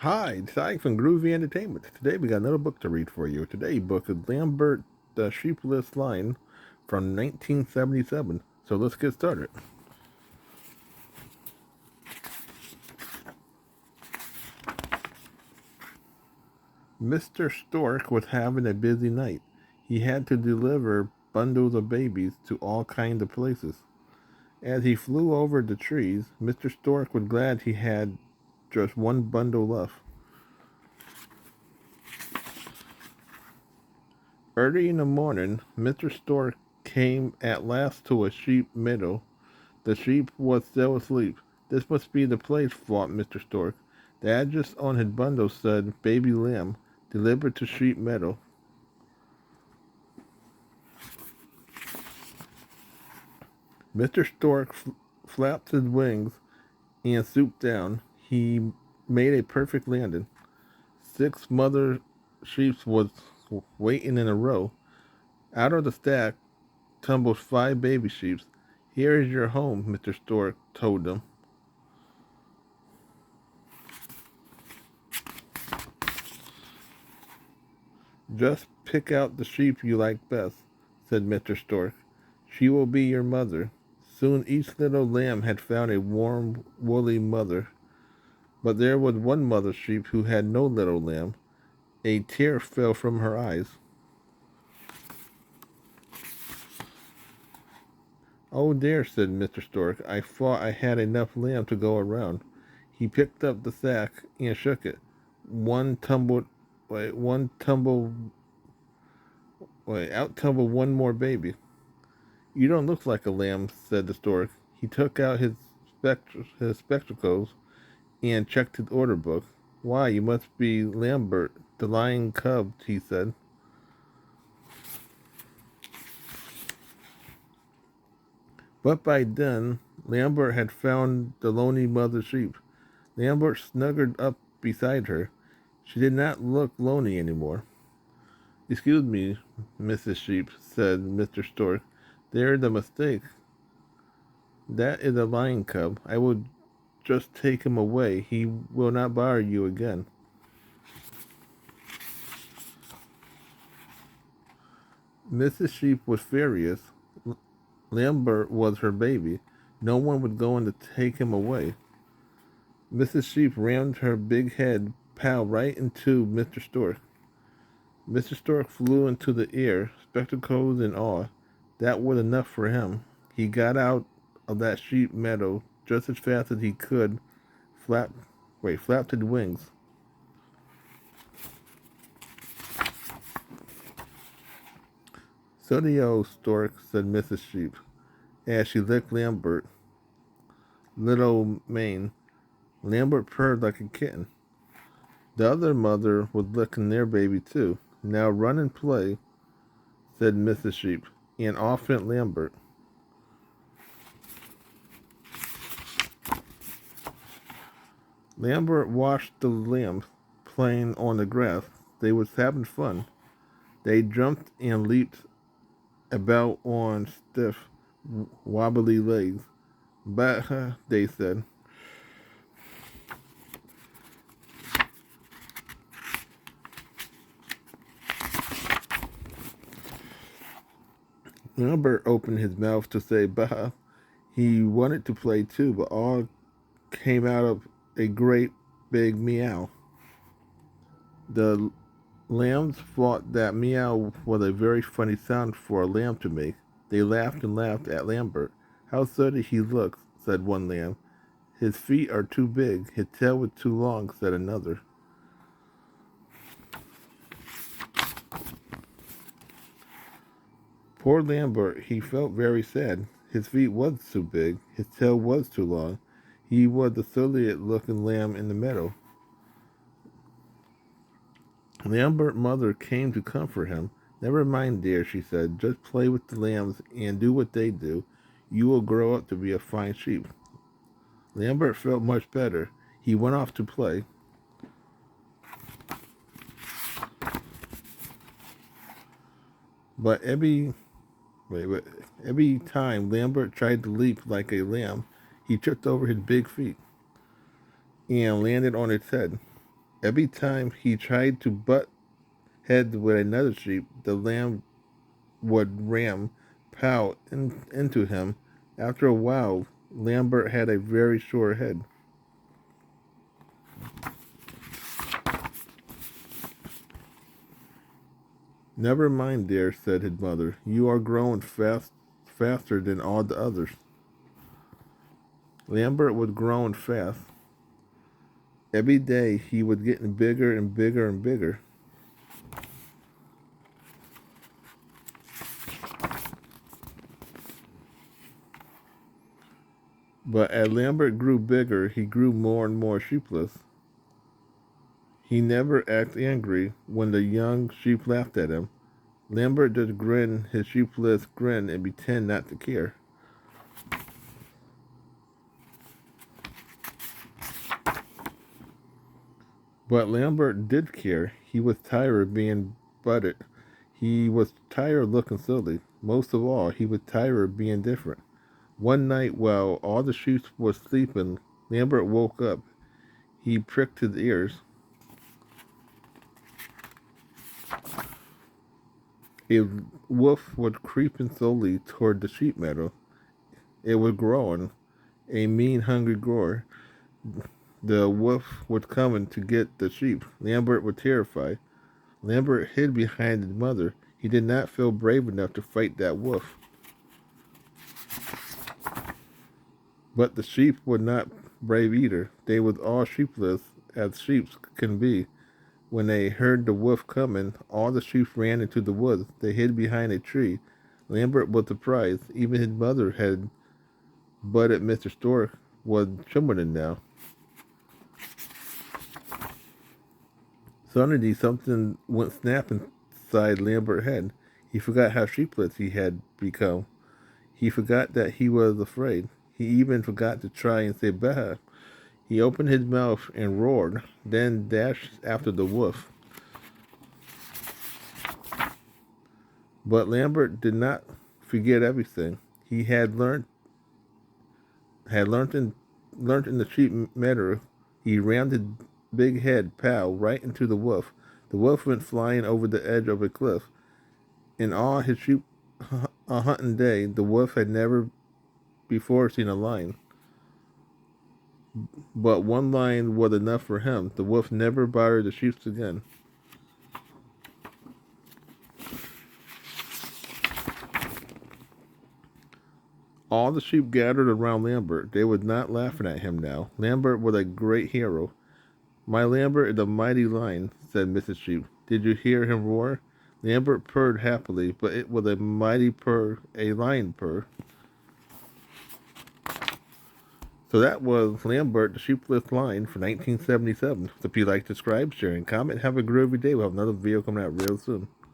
Hi, it's Ike from Groovy Entertainment. Today we got another book to read for you. Today's book is Lambert, the Sheepless Lion from 1977. So let's get started. Mr. Stork was having a busy night. He had to deliver bundles of babies to all kinds of places. As he flew over the trees, Mr. Stork was glad he had just one bundle left. Early in the morning, Mr. Stork came at last to a sheep meadow. The sheep was still asleep. This must be the place, thought Mr. Stork. The address on his bundle said, Baby Lamb, delivered to Sheep Meadow. Mr. Stork flapped his wings and swooped down. He made a perfect landing. Six mother sheep was waiting in a row. Out of the stack tumbled five baby sheep. Here is your home, Mr. Stork told them. Just pick out the sheep you like best, said Mr. Stork. She will be your mother. Soon each little lamb had found a warm, woolly mother. But there was one mother sheep who had no little lamb. A tear fell from her eyes. Oh dear, said Mr. Stork. I thought I had enough lamb to go around. He picked up the sack and shook it. One tumbled, one tumbled, out tumbled one more baby. You don't look like a lamb, said the stork. He took out his spectacles and checked his order book. Why, you must be Lambert, the lion cub, he said. But by then, Lambert had found the lonely mother sheep. Lambert snuggled up beside her. She did not look lonely anymore. Excuse me, Mrs. Sheep, said Mr. Stork. There is a mistake. That is a lion cub. I will just take him away. He will not bother you again. Mrs. Sheep was furious. Lambert was her baby. No one was going to take him away. Mrs. Sheep rammed her big head pow right into Mr. Stork. Mr. Stork flew into the air, spectacles and all. That was enough for him. He got out of that sheep meadow just as fast as he could, flapped his wings. So the old stork, said Mrs. Sheep, as she licked Lambert, little mane. Lambert purred like a kitten. The other mother was licking their baby too. Now run and play, said Mrs. Sheep, and off went Lambert. Lambert watched the lambs playing on the grass. They was having fun. They jumped and leaped about on stiff, wobbly legs. Bah, they said. Lambert opened his mouth to say bah. He wanted to play too, but all came out of a great big meow. The lambs thought that meow was a very funny sound for a lamb to make. They laughed and laughed at Lambert. How silly he looks, said one lamb. His feet are too big, his tail was too long, said another. Poor Lambert, he felt very sad. His feet was too big, his tail was too long. He was the silliest looking lamb in the meadow. Lambert's mother came to comfort him. Never mind, dear, she said. Just play with the lambs and do what they do. You will grow up to be a fine sheep. Lambert felt much better. He went off to play. But every time Lambert tried to leap like a lamb, he tripped over his big feet and landed on its head. Every time he tried to butt heads with another sheep, the lamb would ram pow into him. After a while, Lambert had a very short head. Never mind, dear, said his mother. You are growing faster than all the others. Lambert was growing fast. Every day he was getting bigger and bigger and bigger. But as Lambert grew bigger, he grew more and more sheepless. He never acted angry when the young sheep laughed at him. Lambert just grinned his sheepless grin and pretended not to care. But Lambert did care. He was tired of being butted. He was tired of looking silly. Most of all, he was tired of being different. One night, while all the sheep were sleeping, Lambert woke up. He pricked his ears. A wolf was creeping slowly toward the sheep meadow. It was growing, a mean, hungry roar. The wolf was coming to get the sheep. Lambert was terrified. Lambert hid behind his mother. He did not feel brave enough to fight that wolf. But the sheep were not brave either. They was all sheepless as sheep can be. When they heard the wolf coming, all the sheep ran into the woods. They hid behind a tree. Lambert was surprised. Even his mother had butted Mr. Stork was trembling now. Suddenly something went snap inside Lambert's head. He forgot how sheepless he had become. He forgot that he was afraid. He even forgot to try and say bah. He opened his mouth and roared, then dashed after the wolf. But Lambert did not forget everything. He had learned in the sheep meadow. He rammed his big head, pow, right into the wolf. The wolf went flying over the edge of a cliff. In all his sheep hunting day, the wolf had never before seen a lion. But one lion was enough for him. The wolf never bothered the sheep again. All the sheep gathered around Lambert. They were not laughing at him now. Lambert was a great hero. My Lambert is a mighty lion, said Mrs. Sheep. Did you hear him roar? Lambert purred happily, but it was a mighty purr, a lion purr. So that was Lambert, the Sheepless Lion for 1977. So if you like, subscribe, share, and comment, have a groovy day. We'll have another video coming out real soon.